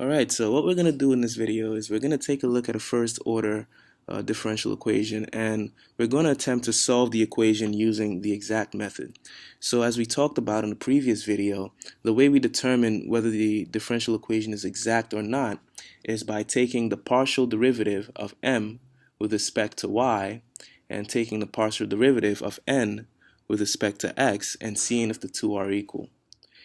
Alright, so what we're going to do in this video is we're going to take a look at a first order differential equation, and we're going to attempt to solve the equation using the exact method. So as we talked about in the previous video, the way we determine whether the differential equation is exact or not is by taking the partial derivative of m with respect to y and taking the partial derivative of n with respect to x and seeing if the two are equal.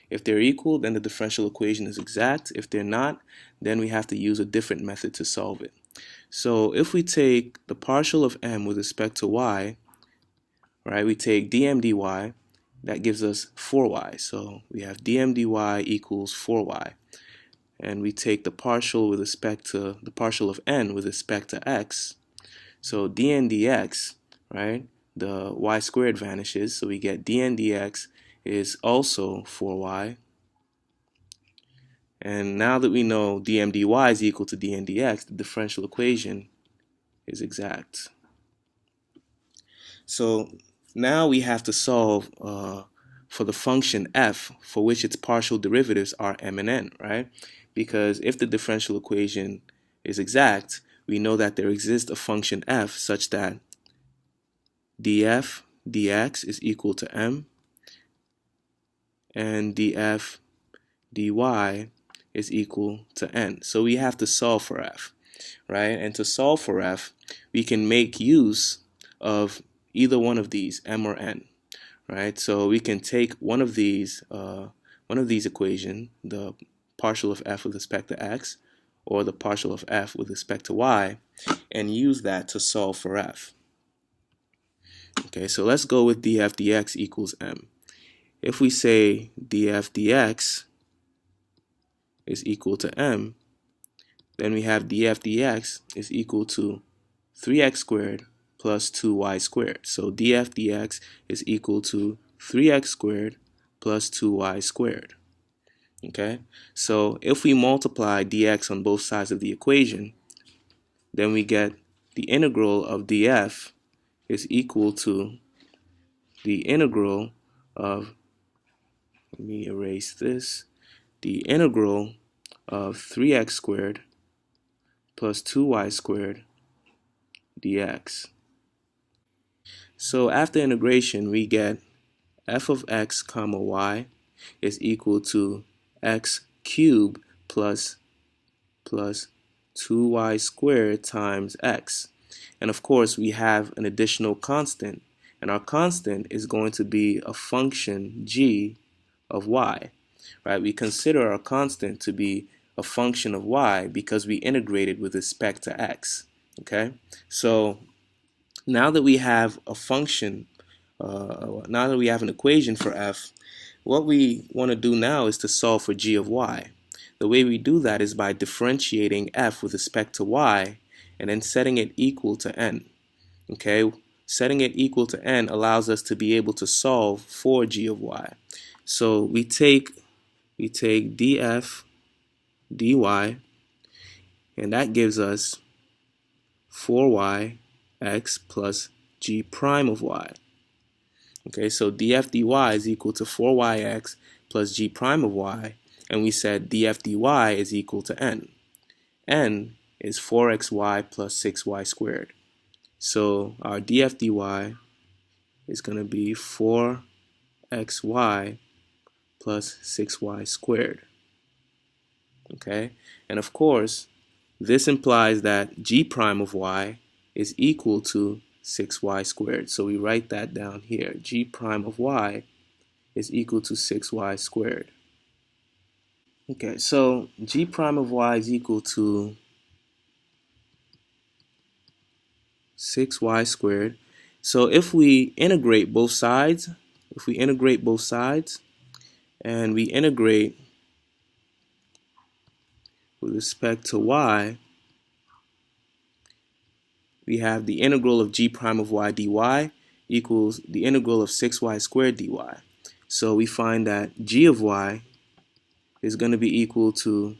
If they're equal, then the differential equation is exact. If they're not, then we have to use a different method to solve it. So if we take the partial of m with respect to y, right, we take dm dy, that gives us 4y. So we have dm dy equals 4y. And we take the partial with respect to the partial of n with respect to x. So dn dx, right, the y squared vanishes, so we get dn dx is also 4y. And now that we know dm dy is equal to dn dx, the differential equation is exact. So now we have to solve for the function f for which its partial derivatives are m and n, right? Because if the differential equation is exact, we know that there exists a function f such that df dx is equal to m and df dy is equal to n. So we have to solve for f, right? And to solve for f, we can make use of either one of these, m or n, right? So we can take one of these equations, the partial of f with respect to x, or the partial of f with respect to y, and use that to solve for f. Okay, so let's go with df dx equals m. If we say df dx is equal to m, then we have df dx is equal to 3x squared plus 2y squared. So df dx is equal to 3x squared plus 2y squared. Okay, so if we multiply dx on both sides of the equation, then we get the integral of df is equal to the integral of, let me erase this, the integral of 3x squared plus 2y squared dx. So after integration, we get f of x comma y is equal to x cubed plus 2y squared times x. And of course, we have an additional constant, and our constant is going to be a function g of y, right? We consider our constant to be a function of y because we integrated with respect to x. Okay, so now that we have a function, now that we have an equation for f, what we want to do now is to solve for g of y. The way we do that is by differentiating f with respect to y and then setting it equal to n. Okay, setting it equal to n allows us to be able to solve for g of y. So we take df dy, and that gives us 4y x plus g prime of y. Okay, so df dy is equal to 4yx plus g prime of y, and we said df dy is equal to n. N is 4xy plus 6y squared. So our df dy is going to be 4xy plus 6y squared. Okay, and of course, this implies that g prime of y is equal to 6y squared. So we write that down here. G prime of y is equal to 6y squared. Okay, so g prime of y is equal to 6y squared. So if we integrate both sides, and we integrate with respect to y, we have the integral of g prime of y dy equals the integral of 6y squared dy. So we find that g of y is going to be equal to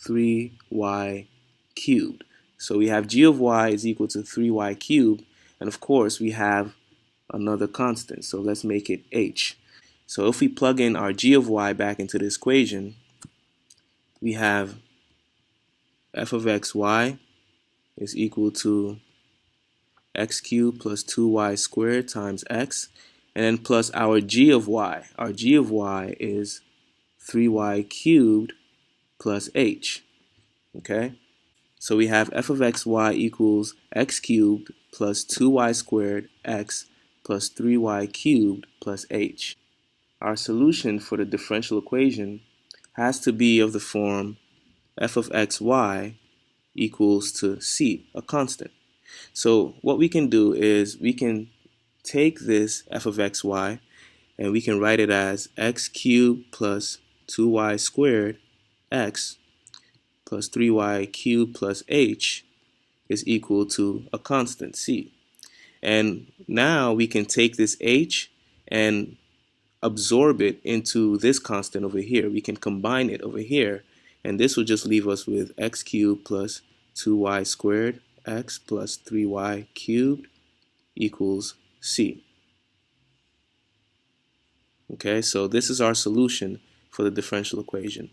3y cubed. So we have g of y is equal to 3y cubed, and of course we have another constant, so let's make it h. So if we plug in our g of y back into this equation, we have f of xy is equal to x cubed plus 2y squared times x, and then plus our g of y. Our g of y is 3y cubed plus h. Okay? So we have f of xy equals x cubed plus 2y squared x plus 3y cubed plus h. Our solution for the differential equation has to be of the form f of xy equals to c, a constant. So what we can do is we can take this f of xy and we can write it as x cubed plus 2y squared x plus 3y cubed plus h is equal to a constant c. And now we can take this h and absorb it into this constant over here. We can combine it over here, and this will just leave us with x cubed plus 2y squared x plus 3y cubed equals c. Okay, so this is our solution for the differential equation.